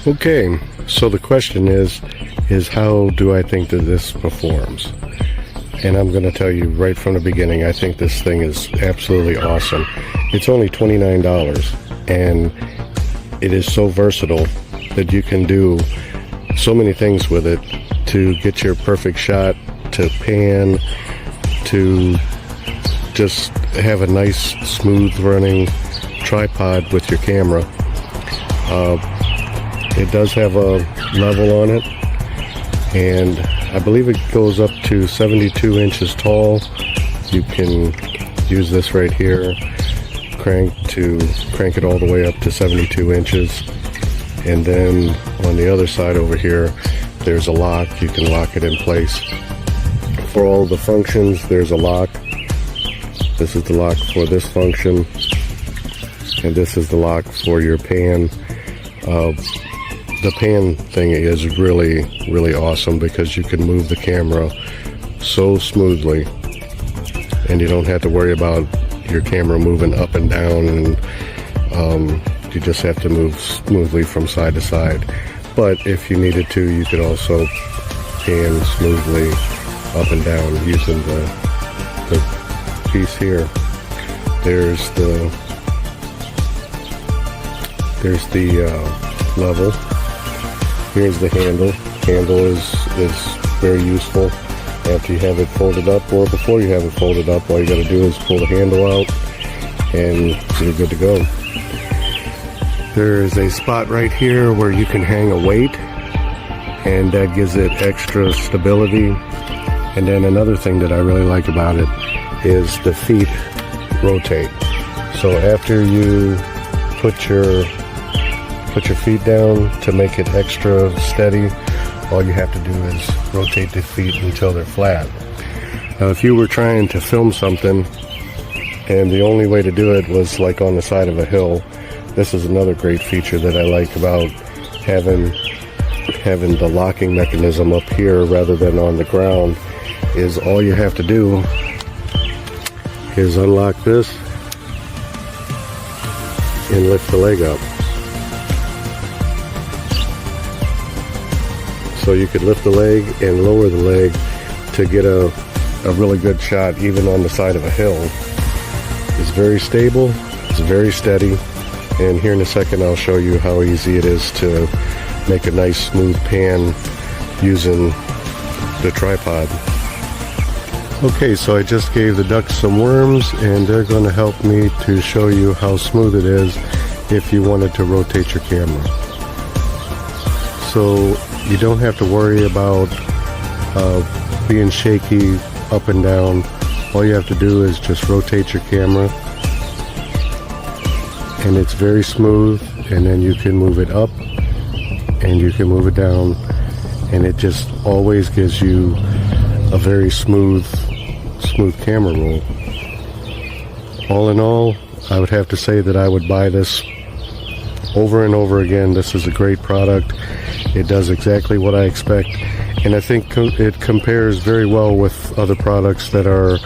Okay, so the question is how do I think that this performs? And I'm going to tell you right from the beginning, I think this thing is absolutely awesome. It's only $29, and it is so versatile that you can do so many things with it to get your perfect shot, to pan, to just have a nice smooth running tripod with your camera. It does have a level on it, and I believe it goes up to 72 inches tall. You can use this right here, crank it all the way up to 72 inches. And then on the other side over here, there's a lock. You can lock it in place. For all the functions, there's a lock. This is the lock for this function, and this is the lock for your pan. The pan thing is really, really awesome because you can move the camera so smoothly, and you don't have to worry about your camera moving up and down, and you just have to move smoothly from side to side. But if you needed to, you could also pan smoothly up and down using the piece here. There's the level. Here's the handle. Handle is very useful after you have it folded up, or before you have it folded up. All you got to do is pull the handle out and you're good to go. There is a spot right here where you can hang a weight, and that gives it extra stability. And then another thing that I really like about it is the feet rotate. So after you put your feet down to make it extra steady, all you have to do is rotate the feet until they're flat. Now, if you were trying to film something and the only way to do it was like on the side of a hill, this is another great feature that I like about having the locking mechanism up here rather than on the ground. Is all you have to do is unlock this and lift the leg up. So you could lift the leg and lower the leg to get a really good shot even on the side of a hill. It's very stable, it's very steady, and here in a second I'll show you how easy it is to make a nice smooth pan using the tripod. Okay, so I just gave the ducks some worms, and they're going to help me to show you how smooth it is if you wanted to rotate your camera. So you don't have to worry about being shaky up and down. All you have to do is just rotate your camera, and it's very smooth, and then you can move it up and you can move it down, and it just always gives you a very smooth camera roll. All in all, I would have to say that I would buy this over and over again. This is a great product. It does exactly what I expect, and I think it compares very well with other products that are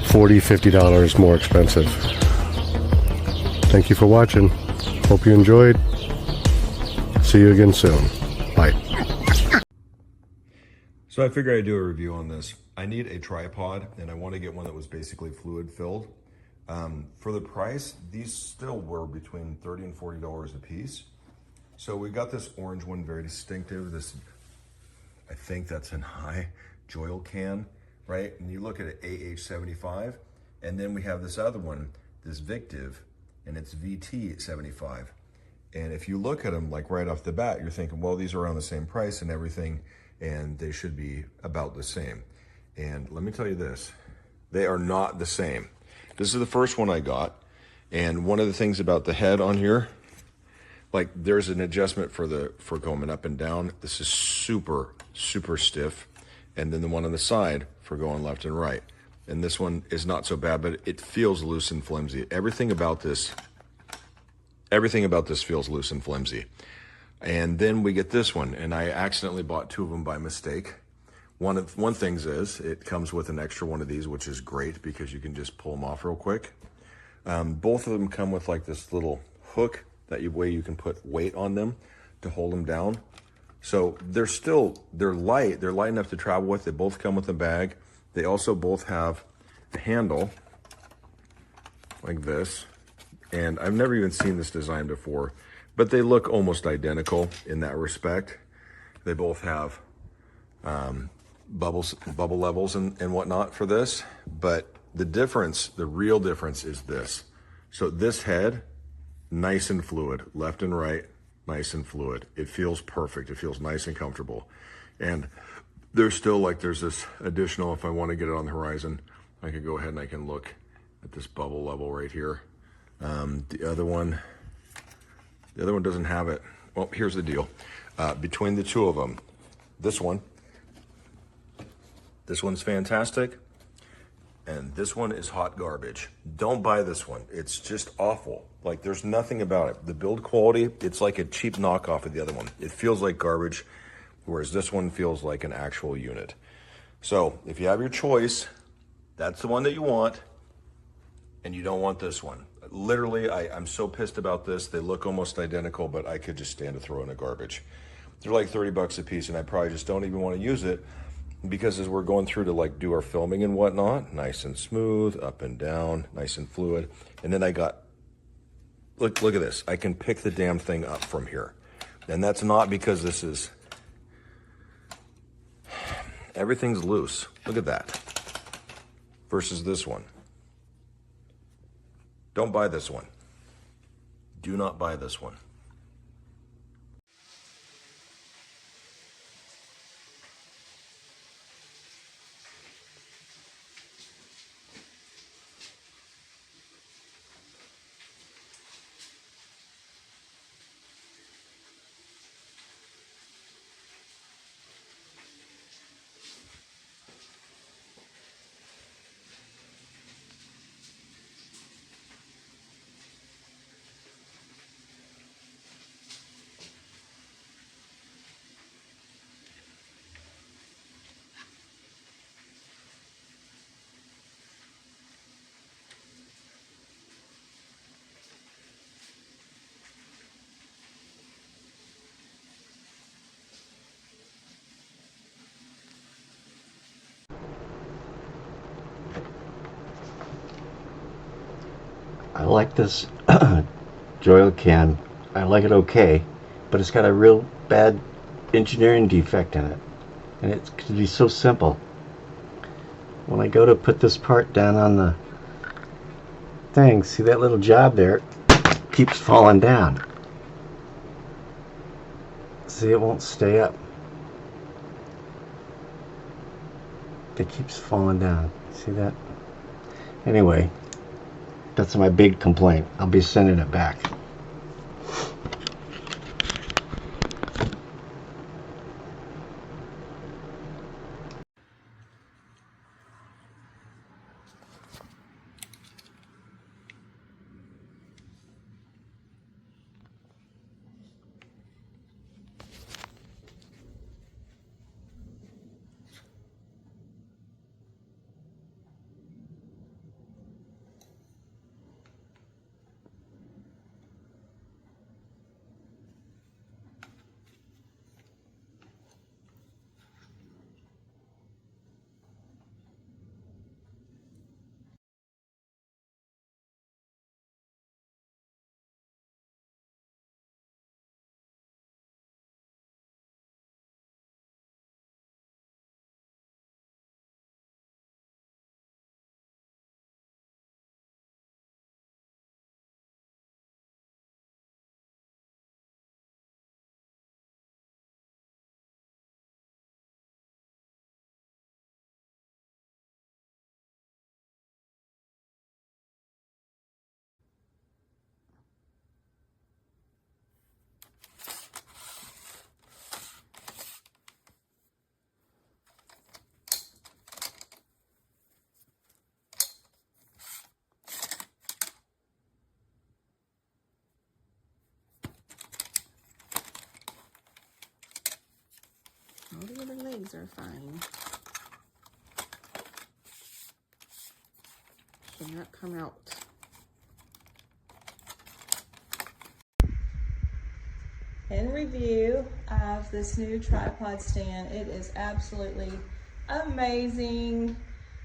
$40, $50 more expensive. Thank you for watching. Hope you enjoyed. See you again soon. Bye. So I figured I'd do a review on this. I need a tripod, and I want to get one that was basically fluid filled. For the price, these still were between $30 and $40 a piece. So we got this orange one, very distinctive. This, I think that's an high JOILCAN, right? And you look at it, AH75, and then we have this other one, this Victive, and it's VT75. And if you look at them like right off the bat, you're thinking, well, these are around the same price and everything, and they should be about the same. And let me tell you this, they are not the same. This is the first one I got, and one of the things about the head on here, like there's an adjustment for going up and down. This is super, super stiff. And then the one on the side for going left and right. And this one is not so bad, but it feels loose and flimsy. Everything about this feels loose and flimsy. And then we get this one, and I accidentally bought two of them by mistake. One thing is it comes with an extra one of these, which is great because you can just pull them off real quick. Both of them come with like this little hook way you can put weight on them to hold them down. So they're light. They're light enough to travel with. They both come with a bag. They also both have a handle like this. And I've never even seen this design before, but they look almost identical in that respect. They both have bubble levels and whatnot for this. But the difference, the real difference is this. So this head, nice and fluid, left and right, nice and fluid. It feels perfect. It feels nice and comfortable. And there's still there's this additional, if I want to get it on the horizon, I could go ahead and I can look at this bubble level right here. The other one doesn't have it. Well, here's the deal. Between the two of them, this one's fantastic, and this one is hot garbage. Don't buy this one. It's just awful. Like, there's nothing about it. The build quality, it's like a cheap knockoff of the other one. It feels like garbage, whereas this one feels like an actual unit. So if you have your choice, that's the one that you want, and you don't want this one. Literally, I'm so pissed about this. They look almost identical, but I could just stand to throw in the garbage. They're like 30 bucks a piece, and I probably just don't even want to use it, because as we're going through to do our filming and whatnot, nice and smooth, up and down, nice and fluid. And then I got, look at this. I can pick the damn thing up from here. And that's not because this is, everything's loose. Look at that. Versus this one. Don't buy this one. Do not buy this one. I like this JOILCAN. I like it okay, but it's got a real bad engineering defect in it. And it can be so simple. When I go to put this part down on the thing, see that little job there? Keeps falling down. See, it won't stay up. It keeps falling down. See that? Anyway, that's my big complaint. I'll be sending it back. All the other legs are fine. Should not come out. in review of this new tripod stand. It is absolutely amazing,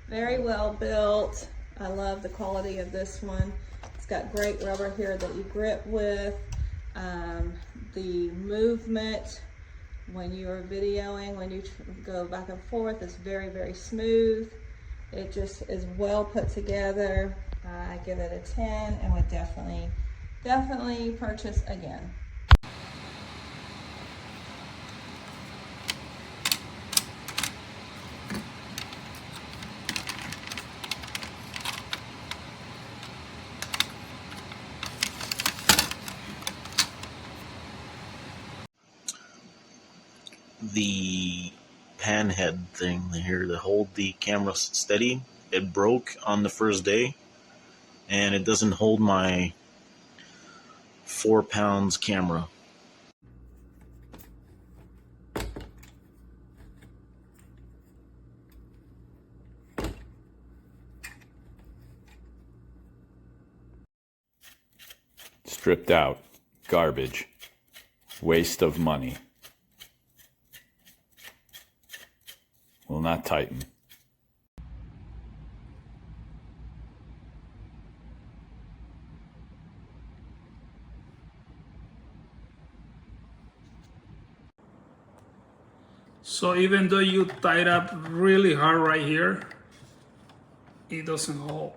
very well built. I love the quality of this one. It's got great rubber here that you grip with. The movement when you are videoing, when you go back and forth, is very, very smooth. It just is well put together. I give it a 10 and would definitely purchase again. The pan head thing here to hold the camera steady, it broke on the first day, and it doesn't hold my 4 pounds camera. Stripped out. Garbage. Waste of money. Will not tighten. So even though you tie it up really hard right here, it doesn't hold.